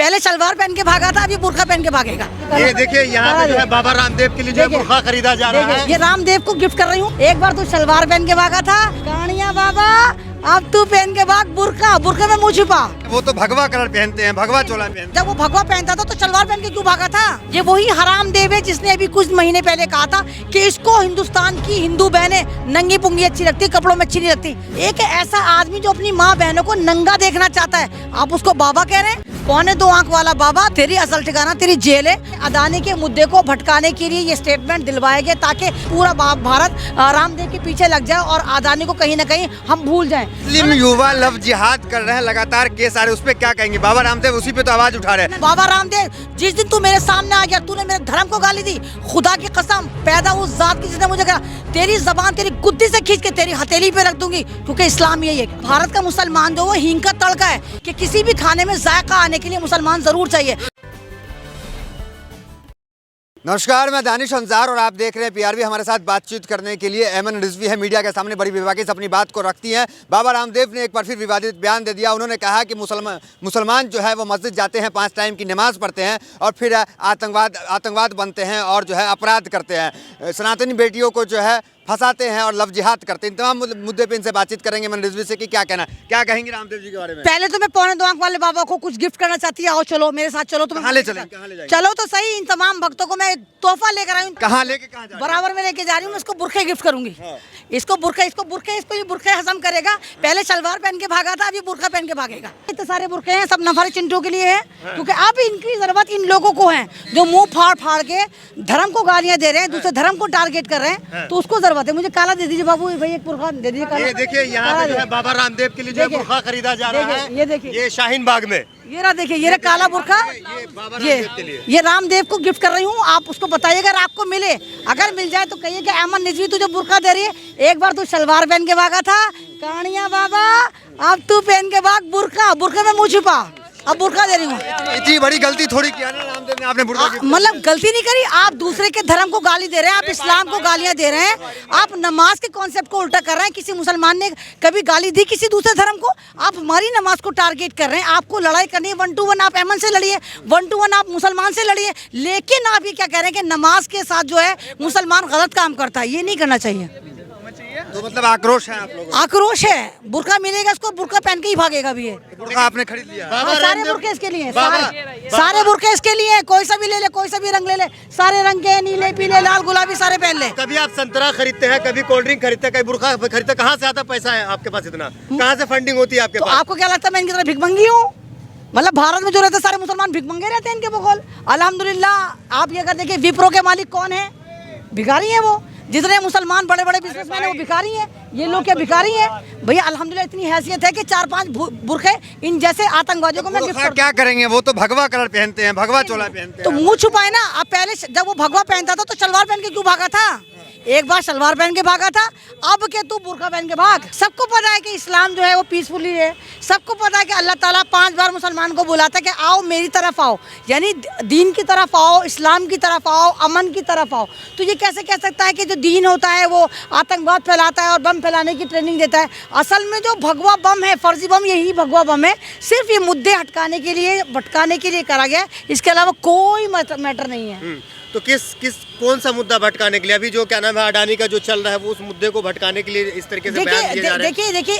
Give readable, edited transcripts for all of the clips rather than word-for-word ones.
पहले सलवार पहन के भागा था, अभी बुर्का पहन के भागेगा। ये देखिए यहाँ पे जो है बाबा रामदेव के लिए जो है बुर्का खरीदा जा रहा है। ये रामदेव को गिफ्ट कर रही हूँ। एक बार तू सलवार पहन के भागा था, कानिया बाबा, अब तू पहन के भाग बुर्का, बुर्का में मुँह छुपा। वो तो भगवा कलर पहनते हैं, भगवा चोला पहनते हैं। जब वो भगवा पहनता था तो सलवार पहन के क्यों भागा था? ये वही हराम देव है जिसने अभी कुछ महीने पहले कहा था कि इसको हिंदुस्तान की हिंदू बहनें नंगी पुंगी अच्छी लगती, कपड़ों में अच्छी नहीं लगती। एक ऐसा आदमी जो अपनी माँ बहनों को नंगा देखना चाहता है, आप उसको बाबा कह रहे हैं? 2.25 आंख वाला बाबा, तेरी असल ठिकाना तेरी जेल है। अदानी के मुद्दे को भटकाने के लिए ये स्टेटमेंट दिलवाए गए ताकि पूरा भारत रामदेव के पीछे लग जाए और अदानी को कहीं न कहीं हम भूल जाएं। मुस्लिम युवा लव जिहाद कर रहे हैं, लगातार केस आ रहे, उस पे क्या कहेंगे? बाबा रामदेव उसी पे तो आवाज उठा रहे हैं। बाबा रामदेव, जिस दिन तू मेरे सामने आ गया, तूने मेरे धर्म को गाली दी, खुदा की कसम, पैदा उस जात की जिसने मुझे कहा, तेरी जबान तेरी गुद्दी से खींच के तेरी हथेली पे रख दूंगी, क्योंकि इस्लाम यही है। भारत का मुसलमान जो वो हींग का तड़का है कि किसी भी खाने में जायका आने के लिए मुसलमान जरूर चाहिए। नमस्कार, मैं दानिश अंजार और आप देख रहे हैं पीआरबी। हमारे साथ बातचीत करने के लिए एमन रिजवी है। मीडिया के सामने बड़ी बेबाकी से अपनी बात को रखती हैं। बाबा रामदेव ने एक बार फिर विवादित बयान दे दिया। उन्होंने कहा कि मुसलमान जो है वो मस्जिद जाते हैं, 5 टाइम की नमाज पढ़ते हैं और फिर आतंकवाद बनते हैं और जो है अपराध करते हैं, सनातनी बेटियों को जो है फंसाते हैं और लव जिहाद करते हैं। तमाम मुद्दे पे इनसे बातचीत करेंगे एमन रिजवी से कि क्या कहना, क्या कहेंगे रामदेव जी के बारे में। पहले तो मैं 2.25 आंख वाले बाबा को कुछ गिफ्ट करना चाहती है। आओ चलो मेरे साथ, चलो। कहाँ ले चलें, कहाँ ले जाएंगे? चलो तो सही, इन तमाम भक्तों को मैं तोहफा लेकर आई हूँ। कहाँ लेके, कहाँ जा रहे हैं? बराबर में लेके जा रही हूँ। मैं इसको बुरखे गिफ्ट करूंगी। इसको ये बुरखे हजम करेगा। पहले सलवार पहन के भागा था, अभी बुरखा पहन के भागेगा। इतने सारे बुरखे हैं, सब नफर चिंटू के लिए है, क्योंकि अब इनकी जरूरत इन लोगों को है जो मुंह फाड़ फाड़ के धर्म को गालियां दे रहे हैं, दूसरे धर्म को टारगेट कर रहे हैं, तो उसको जरूरत है। मुझे काला दे दीजिए बाबू, भाई एक बुरखा दे दीजिए काला। ये देखिए यहाँ पे जो है बाबा रामदेव के लिए जो है बुर्का खरीदा जा रहा है। ये देखिए, ये शाहीन बाग में, ये रहा, देखिए, ये रहा काला बुरखा। ये रामदेव को गिफ्ट कर रही हूँ। आप उसको बताइए अगर आपको मिले, अगर मिल जाए तो कहिए कि एमन रिजवी तुझे बुरखा दे रही है। एक बार तू सलवार पहन के भागा था, कानिया बाबा, अब तू पहन के भाग बुरखा, बुरखे में मुँह छुपा। अब बुरखा दे रही हूँ। इतनी बड़ी गलती थोड़ी किया ना रामदेव ने, आपने बुरका मतलब गलती नहीं करी। आप दूसरे के धर्म को गाली दे रहे हैं, आप इस्लाम को गालियां दे रहे हैं, आप नमाज के कॉन्सेप्ट को उल्टा कर रहे हैं। किसी मुसलमान ने कभी गाली दी किसी दूसरे धर्म को? आप हमारी नमाज को टारगेट कर रहे हैं। आपको लड़ाई करनी है 1 to 1, आप एमन से लड़िए, 1 to 1 आप मुसलमान से लड़िए। लेकिन आप ये क्या कह रहे हैं कि नमाज के साथ जो है मुसलमान गलत काम करता है? ये नहीं करना चाहिए। तो मतलब आक्रोश है आप लोगों? आक्रोश है। बुरका मिलेगा उसको, बुरका पहन के ही भागेगा भी है। बुरका आपने खरीद लिया? सारे बुरके इसके लिए, सारे बुरके इसके लिए। कोई सा भी ले ले, कोई सा भी रंग ले ले, सारे रंग के, नीले पीले लाल गुलाबी सारे पहन ले। कभी आप संतरा खरीदते हैं, कभी कोल्ड ड्रिंक खरीदते हैं, कभी बुरका खरीदते हैं। कहाँ से आता पैसा है आपके पास इतना? कहाँ से फंडिंग होती है आपके पास? आपको क्या लगता है मैं इनकी तरह भिखमंगी हूँ? मतलब भारत में जो रहते सारे मुसलमान भिखमंगे रहते हैं इनके बकौल। अल्हम्दुलिल्लाह। आप ये अगर देखिए विप्रो के मालिक कौन है? भिखारी है वो। जितने मुसलमान बड़े बड़े बिजनेसमैन है वो भिखारी हैं। ये लोग क्या भिखारी हैं? भैया अल्हम्दुलिल्लाह इतनी हैसियत है कि 4-5 बुरखे इन जैसे आतंकवादियों को मैं गिफ्ट कर। क्या करेंगे? वो तो भगवा कलर पहनते हैं, भगवा चोला पहनते हैं। तो मुंह छुपाए ना। अब पहले जब वो भगवा पहनता था तो सलवार पहन के क्यों भागा था? एक बार सलवार पहन के भागा था, अब के तू बुरखा पहन के भाग। सबको पता है कि इस्लाम जो है वो पीसफुली है। सबको पता है कि अल्लाह ताला 5 बार मुसलमान को बुलाता है कि आओ मेरी तरफ आओ, यानी दीन की तरफ आओ, इस्लाम की तरफ आओ, अमन की तरफ आओ। तो ये कैसे कह सकता है कि जो दीन होता है वो आतंकवाद फैलाता है और बम फैलाने की ट्रेनिंग देता है? असल में जो भगवा बम है, फर्जी बम, यही भगवा बम है। सिर्फ ये मुद्दे हटकाने के लिए, भटकाने के लिए करा गया है। इसके अलावा कोई मैटर नहीं है। तो कौन सा मुद्दा भटकाने के लिए? अभी जो क्या नाम है अडानी का जो चल रहा है, वो उस मुद्दे को भटकाने के लिए इस तरीके से बयान दिए जा रहे हैं। देखिए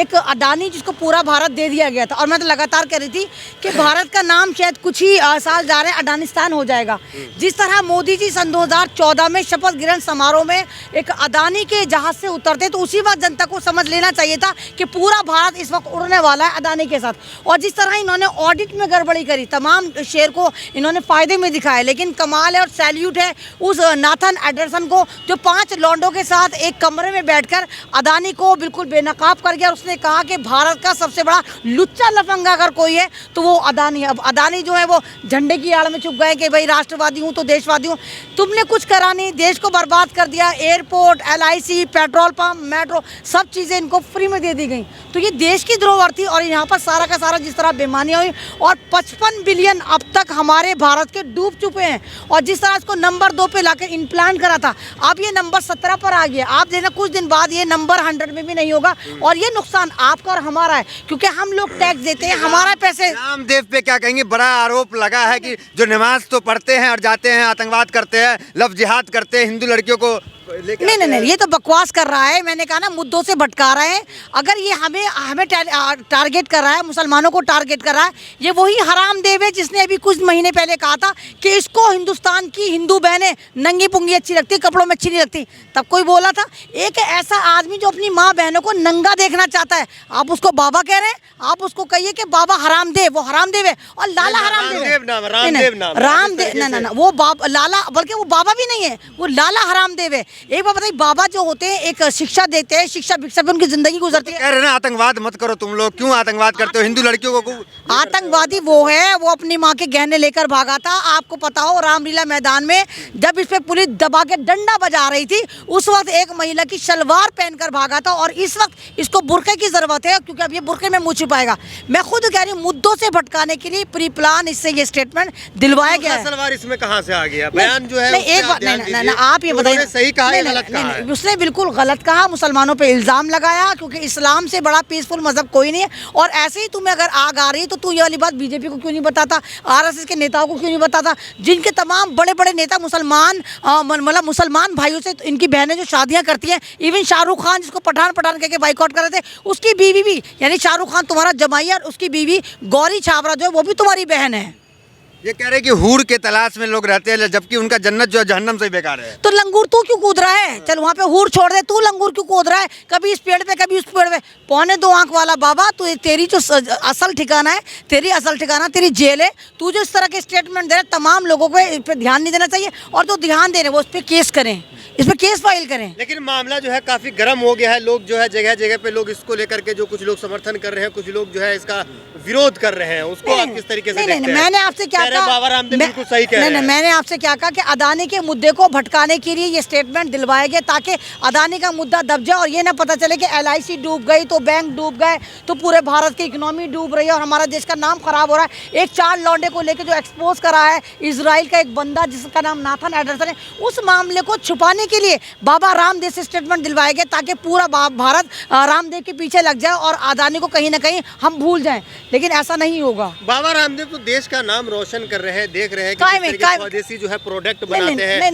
एक अडानी जिसको पूरा भारत दे दिया गया था, और मैं तो लगातार कह रही थी कि भारत का नाम शायद कुछ ही साल जा रहे हैं अडानिस्तान हो जाएगा। जिस तरह मोदी जी सन 2014 में शपथ ग्रहण समारोह में एक अडानी के जहाज से उतरते, तो उसी वक्त जनता को समझ लेना चाहिए था कि पूरा भारत इस वक्त उड़ने वाला है अडानी के साथ। और जिस तरह इन्होंने ऑडिट में गड़बड़ी करी, तमाम शेयर को इन्होंने फायदे में दिखाया, लेकिन कमाल है और सैल्यूट है उस नाथन एंडरसन को जो 5 लॉन्डों के साथ एक कमरे में बैठकर अडानी को बिल्कुल बेनकाब कर गया। और उसने कहा कि भारत का सबसे बड़ा लुच्चा लफंगा अगर कोई है तो वो अडानी है। अब अडानी जो है वो झंडे की आड़ में छुप गए कि भाई राष्ट्रवादी हूँ तो देशवादी हूँ। तुमने कुछ करा नहीं, देश को बर्बाद कर दिया। Airport, LIC, petrol pump, metro, सब चीज़ें इनको फ्री में दे दी गई। तो ये देश की धरोहर थी और यहाँ पर सारा का सारा जिस तरह बेईमानियाँ हुई, और 55 बिलियन अब तक हमारे भारत के डूब चुके हैं। और जिस तरह इसको नंबर 2 पे लाकर इम्प्लांट करा था, अब ये नंबर 17 पर आ गया। आप देखना कुछ दिन बाद ये नंबर 100 में भी नहीं होगा, और ये नुकसान आपका और हमारा है, क्योंकि हम लोग टैक्स देते हैं, हमारा पैसे। रामदेव पे क्या कहेंगे? बड़ा आरोप लगा है कि जो नमाज तो पढ़ते हैं और जाते हैं आतंकवाद करते हैं, लव जिहाद करते हैं, हिंदू लड़कियों को नहीं, ये तो बकवास कर रहा है। मैंने कहा ना, मुद्दों से भटका रहे हैं। अगर ये हमें टारगेट कर रहा है, मुसलमानों को टारगेट कर रहा है, ये वही हरामदेव है जिसने अभी कुछ महीने पहले कहा था कि इसको हिंदुस्तान की हिंदू बहनें नंगी पुंगी अच्छी लगती, कपड़ों में अच्छी नहीं लगती। तब कोई बोला था, एक ऐसा आदमी जो अपनी माँ बहनों को नंगा देखना चाहता है, आप उसको बाबा कह रहे हैं? आप उसको कहिए कि बाबा हरामदेव, वो हरामदेव है। और लाला हरामदेव ना, वो लाला, बल्कि वो बाबा भी नहीं है, वो लाला हरामदेव है। एक बात बताइए, बाबा जो होते हैं एक शिक्षा देते हैं, शिक्षा भिक्षा पे उनकी जिंदगी गुजरती है। कह रहे हैं आतंकवाद मत करो तुम लोग, क्यों आतंकवाद करते हो हिंदू लड़कियों को? आतंकवादी वो है, वो अपनी माँ के गहने लेकर भागा था। आपको पता हो, रामलीला मैदान में जब इस पे पुलिस दबा के डंडा बजा रही थी, उस वक्त एक महिला की शलवार पहनकर भागा था। और इस वक्त इसको बुर्के की जरूरत है, क्योंकि अब ये बुर्के में मुंह छिपाएगा। मैं खुद कह रही हूँ, मुद्दों से भटकाने के लिए प्री प्लान इससे ये स्टेटमेंट दिलवाया गया है। सलवार इसमें कहाँ से आ गया? बयान जो है एक बात नहीं, आप ये बताइए, सही कहा है गलत कहा है? उसने बिल्कुल गलत कहा, मुसलमानों पे इल्जाम लगाया, क्योंकि इस्लाम से बड़ा पीसफुल मजहब कोई नहीं है। और ऐसे ही तुम्हें अगर आग आ रही तो तू ये वाली बात बीजेपी को क्यों नहीं बताता, आरएसएस के नेताओं को क्यों नहीं बताता, जिनके तमाम बड़े बड़े नेता मुसलमान, मतलब मुसलमान भाइयों से इनकी बहनें जो शादियां करती हैं। इवन शाहरुख खान, जिसको पठान पठान कहकर बाइकआउट कर रहे थे, उसकी बीवी भी, यानी शाहरुख खान तुम्हारा जमाई है, और उसकी बीवी गौरी छाबरा जो है वो भी तुम्हारी बहन है। ये कह रहे हैं कि हूर के तलाश में लोग रहते हैं, जबकि उनका जन्नत जो है जहन्नम से बेकार है। तो लंगूर तू क्यों कूद रहा है? चल वहाँ पे हूर छोड़ दे, तू लंगूर क्यों कूद रहा है? कभी इस पेड़ पे, कभी उस पेड़ पे। 2.25 आंख वाला बाबा, तू, तेरी जो असल ठिकाना है, तेरी असल ठिकाना तेरी जेल है। तू जो इस तरह के स्टेटमेंट दे रहा है, तमाम लोगों को इस पर ध्यान नहीं देना चाहिए, और जो ध्यान दे रहे हैं वो इस पर केस करें, इस पर केस फाइल करें। लेकिन मामला जो है काफी गर्म हो गया है। लोग जो है जगह जगह पे लोग इसको लेकर के, जो कुछ लोग समर्थन कर रहे हैं, कुछ लोग जो है इसका विरोध कर रहे हैं। उसको आप किस तरीके से देखते हैं? मैंने आपसे क्या कहा? बाबा रामदेव बिल्कुल सही कह रहे हैं। मैंने आपसे क्या कहा कि अदानी के मुद्दे को भटकाने के लिए ये स्टेटमेंट दिलवाया गया, ताकि अदानी का मुद्दा दब जाए और ये ना पता चले कि LIC डूब गई तो बैंक डूब गए, तो पूरे भारत की इकोनॉमी डूब रही है और हमारा देश का नाम खराब हो रहा है। एक 4 लौंडे को लेकर जो एक्सपोज करा है इजराइल का एक बंदा, जिसका नाम नाथन एडरसन है, उस मामले को छुपाने के लिए बाबा रामदेव से स्टेटमेंट दिलवाया गया, ताकि पूरा भारत रामदेव के पीछे लग जाए और अदानी को कहीं ना कहीं हम भूल जाएं। लेकिन ऐसा नहीं होगा। बाबा रामदेव तो देश का नाम रोशन कर रहे हैं, देख रहे हैं कि स्वदेशी जो है प्रोडक्ट बनाते हैं,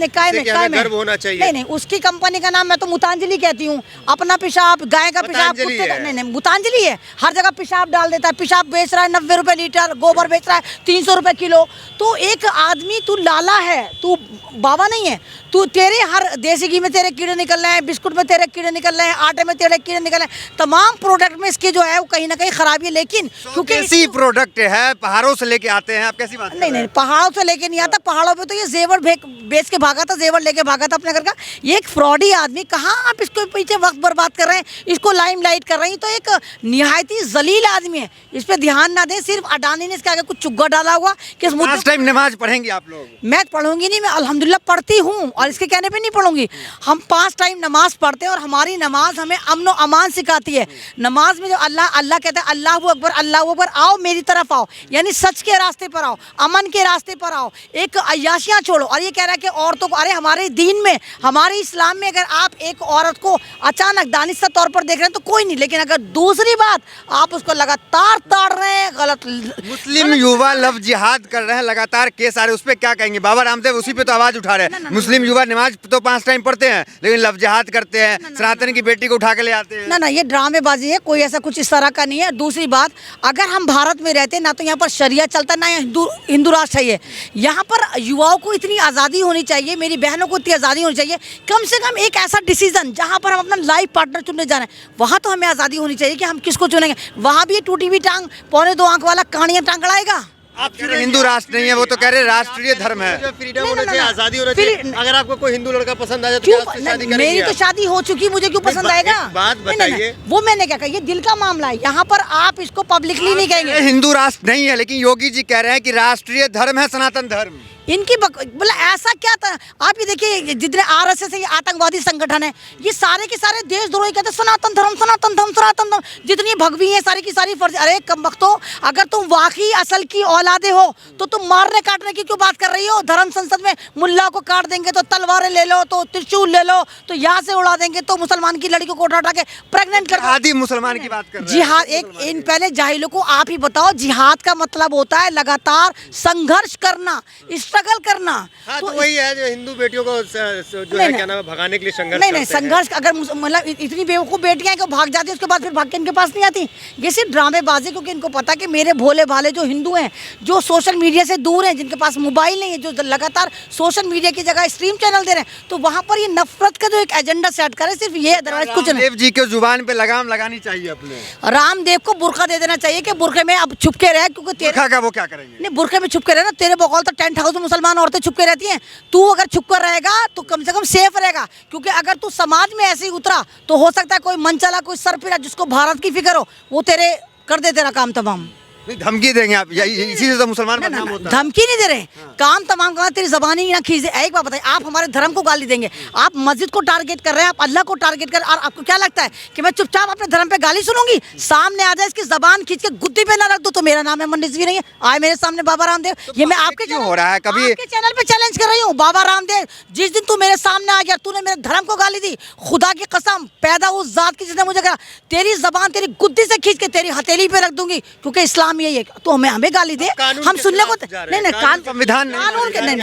हमें गर्व होना चाहिए। नहीं, उसकी कंपनी का नाम मैं तो मुतांजलि कहती हूँ। अपना पेशाब, गाय का पेशाब, कुत्ते का नहीं, मुतांजलि है। हर जगह पेशाब डाल देता है, पेशाब बेच रहा है 90 रुपए लीटर, गोबर बेच रहा है 300 रुपए किलो। तो एक आदमी, तू लाला है, तू बाबा नहीं है। तू, तेरे हर देसी घी में तेरे कीड़े निकल रहे हैं, बिस्कुट में तेरे कीड़े निकल रहे हैं, आटे में तेरे कीड़े निकल रहे हैं, तमाम प्रोडक्ट में इसके जो है वो कहीं ना कहीं खराबी है। लेकिन क्योंकि ऐसी प्रोडक्ट है, पहाड़ों से लेके आते हैं, आप कैसी बात? नहीं, पहाड़ों से लेके नहीं आता। पहाड़ों पे तो ये जेवर बेच के भागा था, जेवर लेके भागा था अपने घर का। ये एक फ्रॉडी आदमी, कहाँ आप इसको पीछे वक्त बर्बाद कर रहे हैं, इसको लाइमलाइट कर रहे हैं। तो एक निहायती जलील आदमी है, इस पे ध्यान ना दें। सिर्फ अडानी ने इसके आगे कुछ चुग्गा डाला हुआ कि 5 टाइम नमाज पढ़ेंगे आप लोग? मैं पढ़ूंगी नहीं, मैं अल्हम्दुलिल्लाह पढ़ती हूँ, और इसके कहने पे नहीं पढ़ूंगी। हम 5 टाइम नमाज पढ़ते हैं, और हमारी नमाज हमें अमन व अमान सिखाती है। नमाज में जो अल्लाह कहता है, अल्लाहू अकबर, अल्लाहू अकबर, आओ मेरी तरफ आओ, यानी सच के रास्ते पर आओ, अमन के रास्ते पर आओ, एक अय्याशियाँ छोड़ो। और ये कह रहा है कि औरतों को, अरे हमारे दीन में, हमारे इस्लाम में, अगर आप एक औरत को अचानक दानिशा तौर पर देख रहे हैं तो कोई नहीं, लेकिन अगर दूसरी बात आप उसको लगातार ताड़ रहे हैं, गलत। मुस्लिम युवा लव जिहाद कर रहे हैं, लगातार केस आ रहे हैं, उस पर क्या कहेंगे? बाबा रामदेव उसी पे तो आवाज उठा रहे हैं। मुस्लिम युवा नमाज तो 5 टाइम पढ़ते हैं, लेकिन लव जिहाद करते हैं, सनातन की बेटी को उठा के ले आते हैं। ना, ये ड्रामेबाजी है, कोई ऐसा कुछ इस तरह का नहीं है। दूसरी बात, अगर हम भारत में रहते ना तो यहाँ पर शरिया चलता, ना हिंदू राष्ट्र है। यहाँ पर युवाओं को इतनी आज़ादी होनी चाहिए, मेरी बहनों को इतनी आज़ादी होनी चाहिए, कम से कम एक ऐसा डिसीजन जहाँ पर हम अपना लाइफ पार्टनर चुनने जा रहे हैं, वहाँ तो हमें आज़ादी होनी चाहिए कि हम किसको चुनेंगे। वहाँ भी टूटी हुई टांग, 2.25 आंख वाला कहानियाँ टांग अड़ाएगा। आप कह रहे हिंदू राष्ट्र नहीं है, वो तो कह रहे राष्ट्रीय धर्म है। फ्रीडम होना चाहिए, आजादी होना चाहिए। अगर आपको कोई हिंदू लड़का पसंद आ जाए तो क्या शादी करेंगे? मेरी तो शादी हो चुकी, मुझे क्यों पसंद आएगा? बात बताइए। वो मैंने क्या कहा, ये दिल का मामला है। यहाँ पर आप इसको पब्लिकली नहीं कहेंगे। हिंदू राष्ट्र नहीं है, लेकिन योगी जी कह रहे हैं कि राष्ट्रीय धर्म है सनातन धर्म। इनकी मतलब ऐसा क्या था। आप ये देखिए जितने आरएसएस है, ये आतंकवादी संगठन है, ये सारे के सारे देशद्रोही कहते हैं, सनातन धर्म सनातन धर्म सनातन धर्म। जितनी भगवी है सारी की सारी फर्ज। अरे कमबख्तो, अगर तुम वाकई असल की औलादे हो तो तुम मारने काटने की क्यों बात कर रही हो। धर्म संसद में मुल्ला को काट देंगे तो तलवारें ले लो, तो त्रिशूल ले लो, तो यहाँ से उड़ा देंगे, तो मुसलमान की लड़कियों को उठा के प्रेग्नेंट कर। आदि मुसलमान की बात कर रहे हैं। जिहाद, एक इन पहले जाहिलों को आप ही बताओ, जिहाद का मतलब होता है लगातार संघर्ष करना, स्ट्रगल करना। हाँ, तो वही है जो हिंदू बेटियों को जो है क्या नाम है भगाने के लिए संघर्ष नहीं नहीं, करते हैं। संघर्ष अगर मतलब इतनी बेवकूफ़ बेटियां हैं कि भाग जाती है, उसके बाद फिर भाग के इनके पास नहीं आती। ये सिर्फ ड्रामेबाजी, क्योंकि इनको पता है कि मेरे भोले भाले जो हिंदू हैं, जो सोशल मीडिया से दूर हैं, जिनके पास मोबाइल नहीं है, जो लगातार सोशल मीडिया की जगह स्ट्रीम चैनल दे रहे हैं, तो वहाँ पर ये नफरत का जो एक एजेंडा सेट करे, सिर्फ ये, अदरवाइज कुछ नहीं। रामदेव जी के जुबान पे लगाम लगानी चाहिए अपने। रामदेव को बुर्का दे देना चाहिए कि बुर्के में अब छुप के रहे, क्योंकि बुर्का का वो क्या करेंगे? नहीं, बुर्के में छुप के रहना। तेरे बकौल तो टेंट हाउस में मुसलमान औरतें छुप के रहती हैं, तू अगर छुप कर रहेगा तो कम से कम सेफ रहेगा। क्योंकि अगर तू समाज में ऐसे ही उतरा तो हो सकता है कोई मन चला, कोई सरपिरा जिसको भारत की फिक्र हो, वो तेरे कर दे तेरा काम तमाम। नहीं, धमकी देंगे आप, इसी से तो मुसलमान बदनाम होता है। धमकी नहीं दे रहे, काम तमाम का तेरी जबानी ही ना खींचे। एक बात बताइए, आप हमारे धर्म को गाली देंगे, आप मस्जिद को टारगेट कर रहे हैं, आप अल्लाह को टारगेट कर, और आपको क्या लगता है कि मैं चुपचाप अपने धर्म पे गाली सुनूंगी? सामने आ जाए, इसकी जबान खींच के गुद्दी पे ना रख दूं तो मेरा नाम एमन रिजवी नहीं है। आए मेरे सामने बाबा रामदेव, ये मैं आपके क्यों हो रहा है? कभी आपके चैनल पे चैलेंज कर रही हूँ। बाबा रामदेव, जिस दिन तू मेरे सामने आ गया, तूने मेरे धर्म को गाली दी, खुदा की कसम, पैदा उस जात की जिसने मुझे कहा, तेरी जबान तेरी गुद्दी से खींच के तेरी हथेली पे रख दूंगी, क्योंकि इस्लाम यही है। तो हमें गाली दे, हम सुनने को नहीं नहीं, संविधान कानून के नहीं,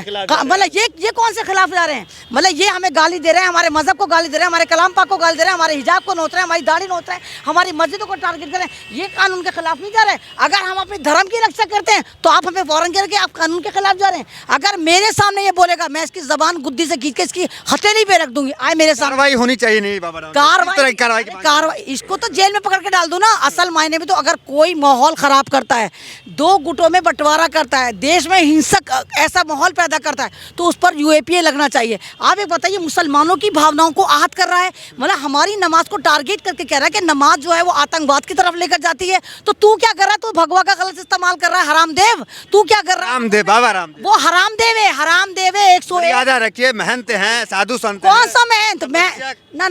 मतलब ये कौन से खिलाफ जा रहे हैं? मतलब ये हमें गाली दे रहे हैं, हमारे मजहब को गाली दे रहे हैं, हमारे कलाम पाक को गाली दे रहे हैं, हमारे हिजाब को नोच रहे हैं, हमारी दाढ़ी नोच रहे हैं, हमारी मस्जिदों को टारगेट कर रहे हैं। ये कानून के खिलाफ नहीं जा रहे। अगर हम अपने धर्म की रक्षा करते हैं तो आप हमें फौरन कह रहे कि आप कानून के खिलाफ जा रहे हैं। अगर मेरे सामने ये बोलेगा, मैं इसकी जबान गुद्दी से खींच के इसकी हथेली पे रख दूंगी। आए मेरे सामने, कार्रवाई होनी चाहिए। नहीं बाबा कार्रवाई, इसको तो जेल में पकड़ के डाल दो ना। असल मायने में तो अगर कोई माहौल खराब करता है, दो गुटों में बंटवारा करता है, देश में हिंसक ऐसा माहौल पैदा करता है, तो उस पर यूएपीए लगना चाहिए। आप एक बताइए, मुसलमानों की भावनाओं को आहत कर रहा है, मतलब हमारी नमाज को टारगेट करके कह रहा है कि नमाज जो है वो आतंकवाद की तरफ लेकर जाती है। तो तू क्या कर रहा है? तू भगवा का गलत इस्तेमाल कर रहा है, हरामदेव। तू क्या कर रहा है? रामदेव, बाबा रामदेव, वो हरामदेव है, हरामदेव है। 101 याद रखिए, महंत हैं, साधु संत। कौन सा महंत? मैं ना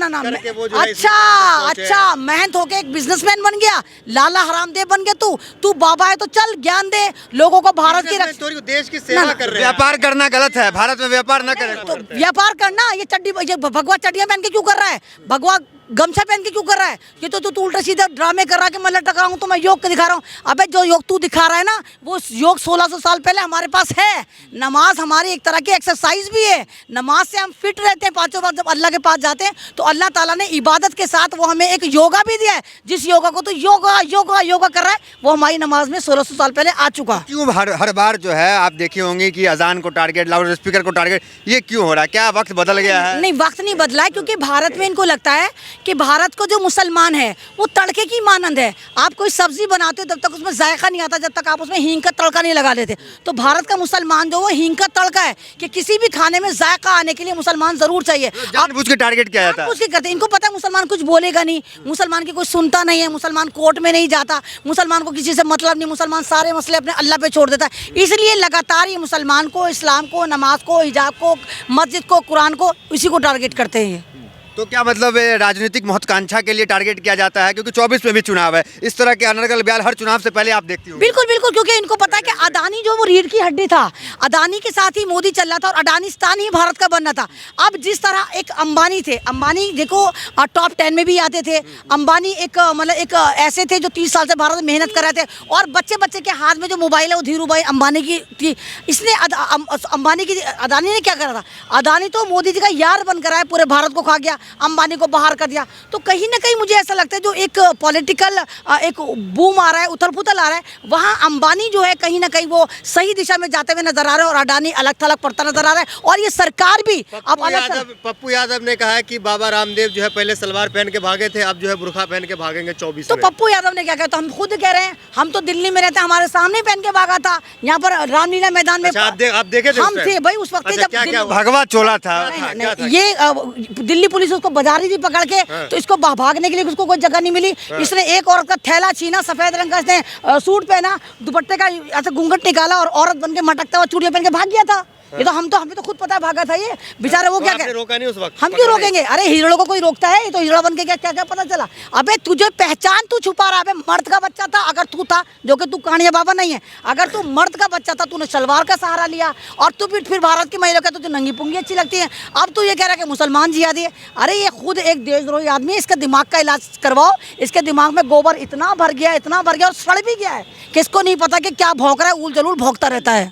अच्छा, महंत होके एक बिजनेसमैन बन गया, लाला हरामदेव बन गया। तू बाबा है तो चल ज्ञान दे लोगों को, भारत की देश की सेवा कर रहे हैं। व्यापार करना गलत है, भारत में व्यापार न करें। तो व्यापार करना, ये भगवा चड्डियां पहन के क्यों कर रहा है? भगवा गमछा पहन के क्यों कर रहा है? ये तो तू उल्टा सीधा ड्रामे कर रहा है कि मैं लटक रहा हूँ तो मैं योग के दिखा रहा हूँ। अबे जो योग तू दिखा रहा है ना, वो योग 1600 साल पहले हमारे पास है। नमाज हमारी एक तरह की एक्सरसाइज भी है। नमाज से हम फिट रहते हैं। पांचों बार जब अल्लाह के पास जाते हैं तो अल्लाह ताला ने इबादत के साथ वो हमें एक योगा भी दिया है। जिस योगा को तो योगा योगा योगा कर रहा है, वो हमारी नमाज में 1600 साल पहले आ चुका। क्यों हर बार जो है आप देखे होंगे कि अजान को टारगेट, लाउड स्पीकर को टारगेट, ये क्यों हो रहा है? क्या वक्त बदल गया है? नहीं, वक्त नहीं बदला है, क्योंकि भारत में इनको लगता है कि भारत को जो मुसलमान है वो तड़के की मानंद है। आप कोई सब्जी बनाते हो तब तक उसमें जायका नहीं आता जब तक आप उसमें हींग का तड़का नहीं लगा लेते। तो भारत का मुसलमान जो वो हींग का तड़का है कि किसी भी खाने में जायका आने के लिए मुसलमान जरूर चाहिए। जानबूझ के टारगेट किया जाता है। उसकी करते, इनको पता है मुसलमान कुछ बोलेगा नहीं, मुसलमान की कोई सुनता नहीं है, मुसलमान कोर्ट में नहीं जाता, मुसलमान को किसी से मतलब नहीं, मुसलमान सारे मसले अपने अल्लाह पे छोड़ देता है। इसलिए लगातार ये मुसलमान को, इस्लाम को, नमाज को, हिजाब को, मस्जिद को, कुरान को, इसी को टारगेट करते हैं। तो क्या मतलब राजनीतिक महत्वाकांक्षा के लिए टारगेट किया जाता है? क्योंकि 24 में भी चुनाव है, इस तरह के अनर्गल बयान हर चुनाव से पहले आप देखती हो। बिल्कुल बिल्कुल, क्योंकि इनको पता है कि अदानी जो वो रीढ़ की हड्डी था, अदानी के साथ ही मोदी चल रहा था और अडानिस्तान ही भारत का बनना था। अब जिस तरह एक अंबानी थे, अंबानी देखो टॉप 10 में भी आते थे। अंबानी एक मतलब एक ऐसे थे जो 30 साल से भारत में मेहनत कर रहे थे, और बच्चे बच्चे के हाथ में जो मोबाइल है वो धीरू भाई अंबानी की थी। इसने अंबानी की, अदानी ने क्या करा था? अदानी तो मोदी जी का यार बनकर आया, पूरे भारत को खा गया, अंबानी को बाहर कर दिया। तो कहीं ना कहीं मुझे ऐसा लगता है जो एक पॉलिटिकल एक बूम आ रहा है, उथल पुथल आ रहा है, वहाँ अंबानी जो है कहीं ना कहीं वो सही दिशा में जाते हुए नजर आ रहे हैं और अडानी अलग थलग पड़ता नजर आ रहा है। और ये सरकार भी अब पप्पू यादव ने कहा है कि बाबा रामदेव जो है पहले सलवार पहन के भागे थे, अब जो है बुर्खा पहन के भागेंगे 24 तो में। पप्पू यादव ने क्या कहा? तो हम खुद कह रहे हैं, हम तो दिल्ली में रहते हैं, हमारे सामने पहन के भागा था यहाँ पर रामलीला मैदान में। अच्छा, आप देखे थे? हम थे भाई उस वक्त जब भगवा चोला था। ये दिल्ली पुलिस उसको बजा रही थी पकड़ के, तो इसको भागने के लिए उसको कोई जगह नहीं मिली। इसने एक औरत का थैला छीना, सफेद रंग का इसने सूट पहना, दुपट्टे का ऐसा घूंघट निकाला और औरत बन के मटकता हुआ चूड़ियां पहन के भाग गया था। ये तो हमें तो खुद पता है भागा था ये बेचारा। वो तो क्या आपने कह रोका नहीं उस वक्त? हम क्यों पकड़ा नहीं? रोकेंगे? अरे हिजड़ों को कोई रोकता है? ये तो हिजड़ा बन के क्या क्या क्या पता चला? अबे तुझे पहचान तू छुपा रहा है। अबे मर्द का बच्चा था, अगर तू था, जो कि तू कानिया बाबा नहीं है, अगर तू मर्द का बच्चा था, तूने सलवार का सहारा लिया और तू फिर भारत की महिला का तुझे नंगी पुंगी अच्छी लगती है। अब तू ये कह रहा है कि मुसलमान जिहादी है। अरे ये खुद एक देशद्रोही आदमी है, इसका दिमाग का इलाज करवाओ। इसके दिमाग में गोबर इतना भर गया और सड़ भी गया है कि इसको नहीं पता कि क्या भौंक रहा है, उल जलूल भौंकता रहता है।